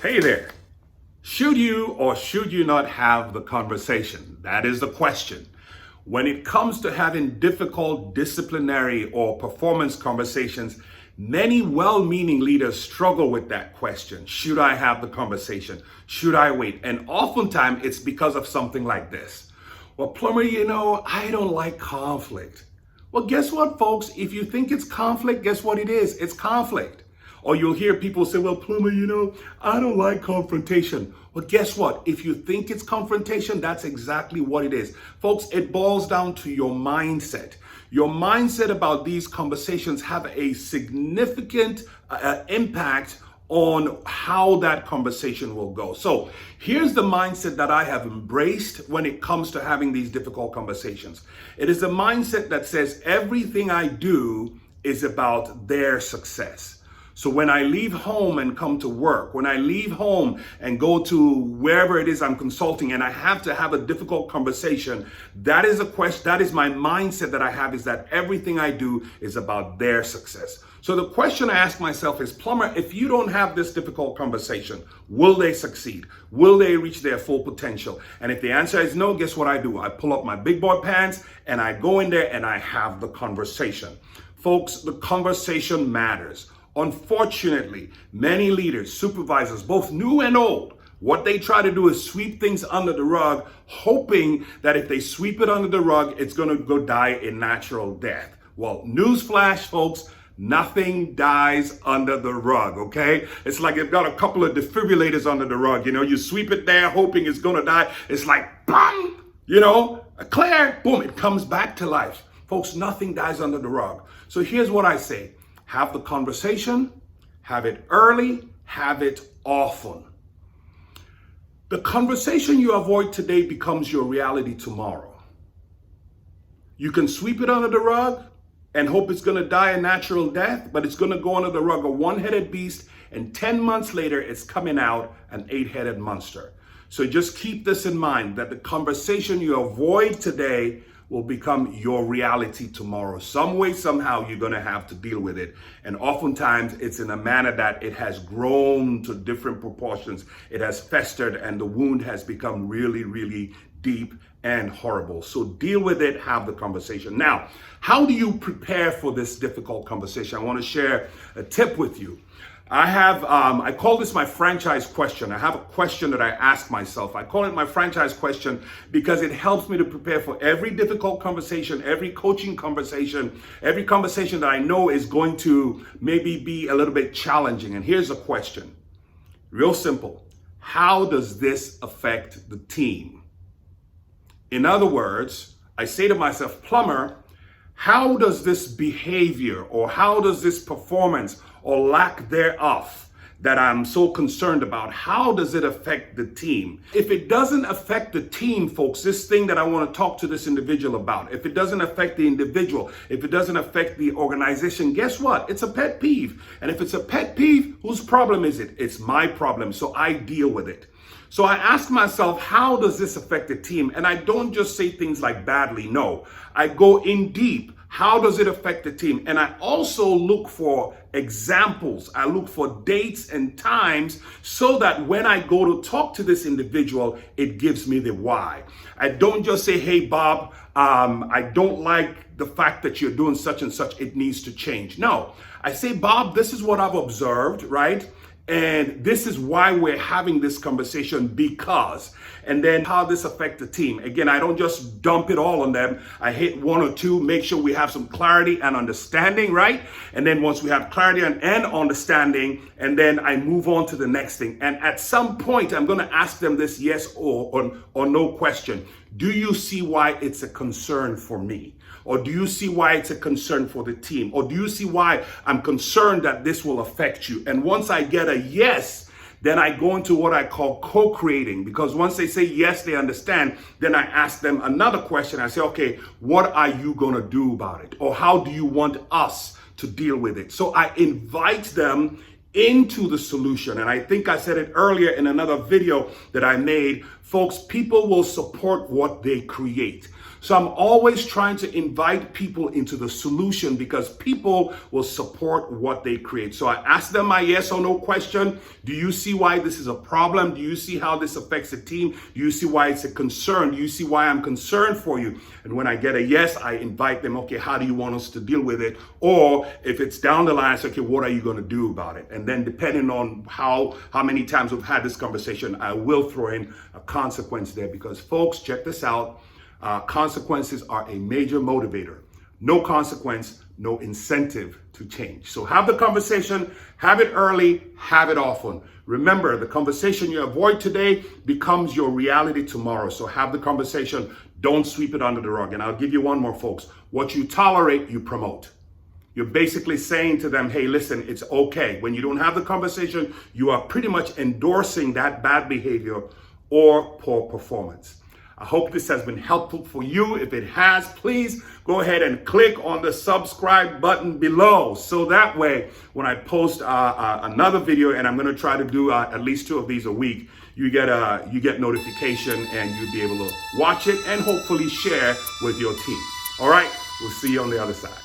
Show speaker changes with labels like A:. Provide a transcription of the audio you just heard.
A: Hey there. Should you or should you not have the conversation? That is the question. When it comes to having difficult disciplinary or performance conversations, many well-meaning leaders struggle with that question. Should I have the conversation? Should I wait? And oftentimes it's because of something like this. Well, Plummer, I don't like conflict. Well, guess what, folks? If you think it's conflict, guess what it is? It's conflict. Or you'll hear people say, well, Plummer, I don't like confrontation. Well, guess what? If you think it's confrontation, that's exactly what it is. Folks, it boils down to your mindset. Your mindset about these conversations have a significant impact on how that conversation will go. So here's the mindset that I have embraced when it comes to having these difficult conversations. It is a mindset that says everything I do is about their success. So when I leave home and come to work, when I leave home and go to wherever it is I'm consulting and I have to have a difficult conversation, that is a question, that is my mindset that I have, is that everything I do is about their success. So the question I ask myself is, Plummer, if you don't have this difficult conversation, will they succeed? Will they reach their full potential? And if the answer is no, guess what I do? I pull up my big boy pants and I go in there and I have the conversation. Folks, the conversation matters. Unfortunately, many leaders, supervisors, both new and old, what they try to do is sweep things under the rug, hoping that if they sweep it under the rug, it's going to go die a natural death. Well, newsflash, folks, nothing dies under the rug, okay? It's like you've got a couple of defibrillators under the rug. You sweep it there, hoping it's going to die. It's like, bang, Claire, boom, it comes back to life. Folks, nothing dies under the rug. So here's what I say. Have the conversation, have it early, have it often. The conversation you avoid today becomes your reality tomorrow. You can sweep it under the rug and hope it's going to die a natural death, but it's going to go under the rug a one-headed beast, and 10 months later, it's coming out an 8-headed monster. So just keep this in mind, that the conversation you avoid today will become your reality tomorrow. Some way, somehow, you're going to have to deal with it. And oftentimes, it's in a manner that it has grown to different proportions. It has festered and the wound has become really, really deep and horrible. So deal with it, have the conversation. Now, how do you prepare for this difficult conversation? I want to share a tip with you. I call this my franchise question. I have a question that I ask myself. I call it my franchise question because it helps me to prepare for every difficult conversation, every coaching conversation, every conversation that I know is going to maybe be a little bit challenging. And here's the question. Real simple. How does this affect the team? In other words, I say to myself, Plummer, how does this behavior or how does this performance or lack thereof that I'm so concerned about, how does it affect the team? If it doesn't affect the team, folks, this thing that I want to talk to this individual about, if it doesn't affect the individual, if it doesn't affect the organization, guess what? It's a pet peeve. And if it's a pet peeve, whose problem is it? It's my problem. So I deal with it. So I ask myself, how does this affect the team? And I don't just say things like badly. No, I go in deep. How does it affect the team? And I also look for examples. I look for dates and times so that when I go to talk to this individual, it gives me the why. I don't just say, hey, Bob, I don't like the fact that you're doing such and such. It needs to change. No, I say, Bob, this is what I've observed, right? And this is why we're having this conversation, because, and then how this affects the team. Again, I don't just dump it all on them. I hit one or two, make sure we have some clarity and understanding, right? And then once we have clarity and understanding, and then I move on to the next thing. And at some point, I'm going to ask them this yes or no question. Do you see why it's a concern for me? Or do you see why it's a concern for the team? Or do you see why I'm concerned that this will affect you? And once I get a yes, then I go into what I call co-creating, because once they say yes, they understand, then I ask them another question. I say, okay, what are you going to do about it? Or how do you want us to deal with it? So I invite them into the solution. And I think I said it earlier in another video that I made. Folks, people will support what they create. So I'm always trying to invite people into the solution because people will support what they create. So I ask them my yes or no question. Do you see why this is a problem? Do you see how this affects the team? Do you see why it's a concern? Do you see why I'm concerned for you? And when I get a yes, I invite them, okay, how do you want us to deal with it? Or if it's down the line, I say, okay, what are you going to do about it? And then depending on how many times we've had this conversation, I will throw in a consequence there because folks, check this out. Consequences are a major motivator. No consequence, no incentive to change. So have the conversation, have it early, have it often. Remember, the conversation you avoid today becomes your reality tomorrow. So have the conversation, don't sweep it under the rug. And I'll give you one more, folks. What you tolerate, you promote. You're basically saying to them, hey, listen, it's okay. When you don't have the conversation, you are pretty much endorsing that bad behavior or poor performance. I hope this has been helpful for you. If it has, please go ahead and click on the subscribe button below. So that way, when I post another video, and I'm going to try to do at least 2 of these a week, you get notification and you'll be able to watch it and hopefully share with your team. All right, we'll see you on the other side.